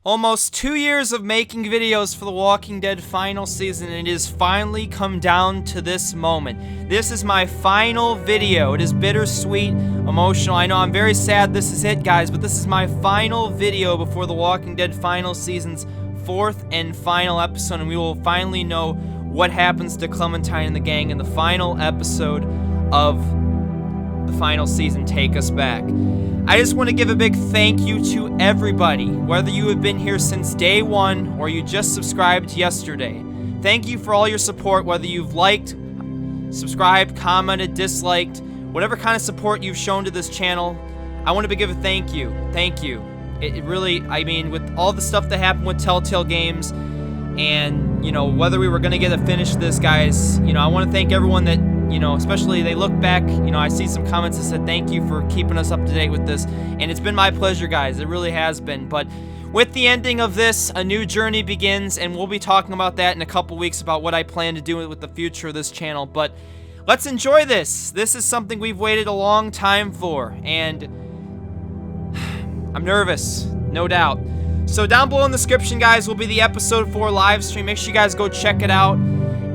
Almost 2 years of making videos for The Walking Dead final season, and it has finally come down to this moment. This is my final video. It is bittersweet, emotional. I know I'm very sad this is it, guys, but this is my final video before The Walking Dead final season's 4th and final episode, and we will finally know what happens to Clementine and the gang in the final episode of the final season, Take Us Back. I just want to give a big thank you to everybody, whether you have been here since day one or you just subscribed yesterday. Thank you for all your support, whether you've liked, subscribed, commented, disliked, whatever kind of support you've shown to this channel. I want to give a thank you. Thank you. It really, I mean, with all the stuff that happened with TellTale Games, and, you know, whether we were going to get to finish this, guys, you know, I want to thank everyone that, you know, especially they look back, you know, I see some comments that said thank you for keeping us up to date with this, and it's been my pleasure, guys. It really has been. But with the ending of this, a new journey begins, and we'll be talking about that in a couple weeks, about what I plan to do with the future of this channel. But let's enjoy this. This is something we've waited a long time for, and I'm nervous, no doubt. So down below in the description, guys, will be the episode 4 live stream. Make sure you guys go check it out,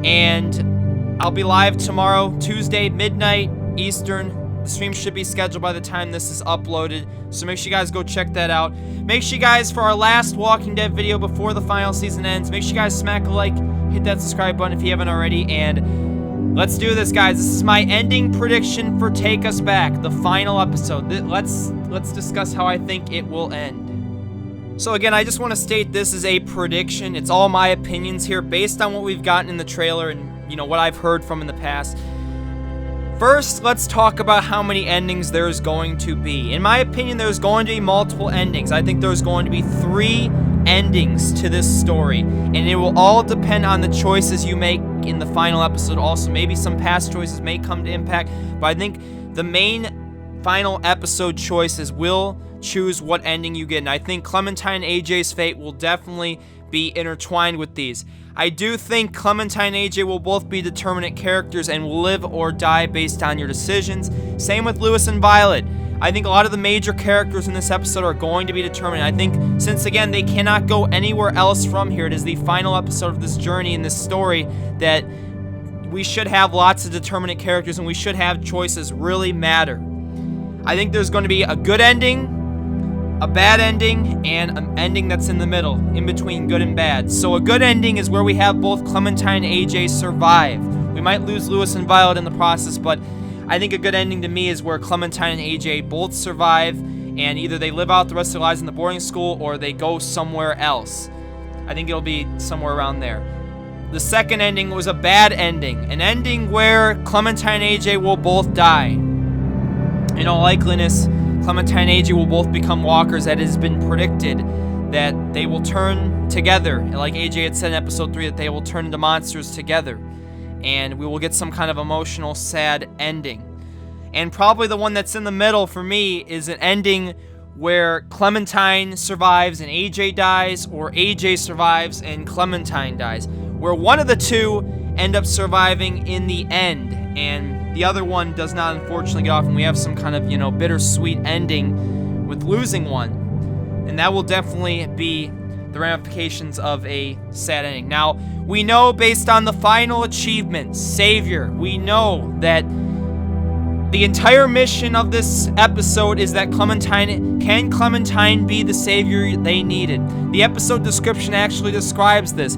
and I'll be live tomorrow, Tuesday, midnight Eastern. The stream should be scheduled by the time this is uploaded, so make sure you guys go check that out. Make sure you guys, for our last Walking Dead video before the final season ends, make sure you guys smack a like, hit that subscribe button if you haven't already, and let's do this, guys. This is my ending prediction for Take Us Back, the final episode. Let's discuss how I think it will end. So again, I just want to state this is a prediction. It's all my opinions here based on what we've gotten in the trailer and, you know, what I've heard from in the past. First, let's talk about how many endings there's going to be. In my opinion, there's going to be multiple endings. I think there's going to be 3 endings to this story, and it will all depend on the choices you make in the final episode. Also, maybe some past choices may come to impact, but I think the main final episode choices will choose what ending you get, and I think Clementine and AJ's fate will definitely be intertwined with these. I do think Clementine and AJ will both be determinate characters and will live or die based on your decisions. Same with Lewis and Violet. I think a lot of the major characters in this episode are going to be determined. I think, since again they cannot go anywhere else from here, it is the final episode of this journey in this story, that we should have lots of determinate characters and we should have choices really matter. I think there's going to be a good ending, a bad ending, and an ending that's in the middle, in between good and bad. So a good ending is where we have both Clementine and AJ survive. We might lose Lewis and Violet in the process, but I think a good ending to me is where Clementine and AJ both survive, and either they live out the rest of their lives in the boarding school or they go somewhere else. I think it'll be somewhere around there. The second ending was a bad ending, an ending where Clementine and AJ will both die. In all likeliness, Clementine and AJ will both become walkers. That has been predicted, that they will turn together. Like AJ had said in episode 3, that they will turn into monsters together. And we will get some kind of emotional, sad ending. And probably the one that's in the middle for me is an ending where Clementine survives and AJ dies, or AJ survives and Clementine dies. Where one of the two end up surviving in the end, and the other one does not, unfortunately, get off, and we have some kind of, you know, bittersweet ending with losing one. And that will definitely be the ramifications of a sad ending. Now, we know based on the final achievement, Savior, we know that the entire mission of this episode is that can Clementine be the savior they needed? The episode description actually describes this,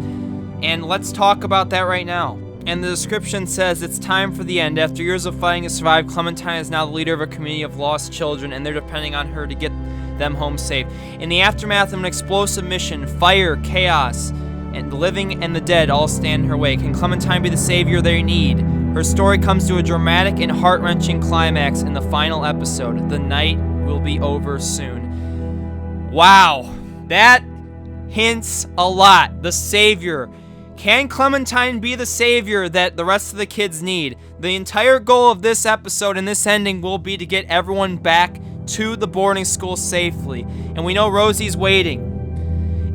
and let's talk about that right now. And the description says, it's time for the end. After years of fighting to survive, Clementine is now the leader of a community of lost children, and they're depending on her to get them home safe. In the aftermath of an explosive mission, fire, chaos, and the living and the dead all stand in her way. Can Clementine be the savior they need? Her story comes to a dramatic and heart-wrenching climax in the final episode. The night will be over soon. Wow, that hints a lot. The savior. Can Clementine be the savior that the rest of the kids need? The entire goal of this episode and this ending will be to get everyone back to the boarding school safely. And we know Rosie's waiting.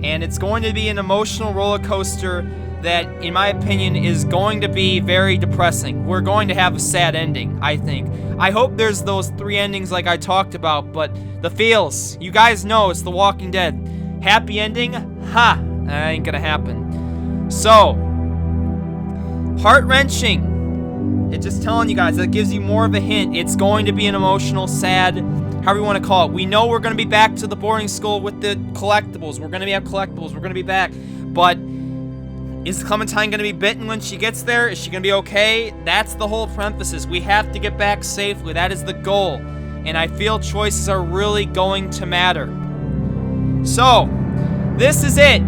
And it's going to be an emotional roller coaster that, in my opinion, is going to be very depressing. We're going to have a sad ending, I think. I hope there's those 3 endings like I talked about, but the feels. You guys know it's The Walking Dead. Happy ending? Ha! That ain't gonna happen. So, heart-wrenching. It's just telling you guys, that gives you more of a hint. It's going to be an emotional, sad, however you want to call it. We know we're going to be back to the boarding school with the collectibles. We're going to have collectibles. We're going to be back. But is Clementine going to be bitten when she gets there? Is she going to be okay? That's the whole emphasis. We have to get back safely. That is the goal. And I feel choices are really going to matter. So, this is it.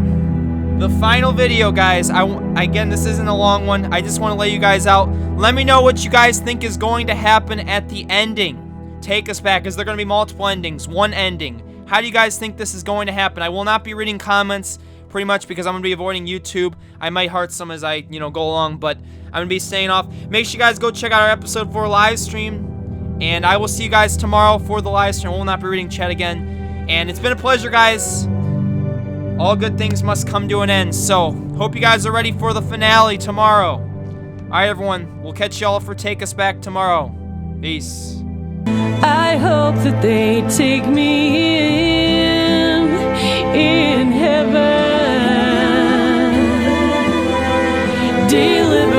The final video, guys. Again, this isn't a long one. I just want to lay you guys out. Let me know what you guys think is going to happen at the ending. Take us back. Is there going to be multiple endings? One ending? How do you guys think this is going to happen? I will not be reading comments pretty much because I'm going to be avoiding YouTube. I might heart some as I, go along, but I'm going to be staying off. Make sure you guys go check out our episode 4 live stream. And I will see you guys tomorrow for the live stream. I will not be reading chat again. And it's been a pleasure, guys. All good things must come to an end, so hope you guys are ready for the finale tomorrow. Alright, everyone, we'll catch y'all for Take Us Back tomorrow. Peace. I hope that they take me in heaven. Deliver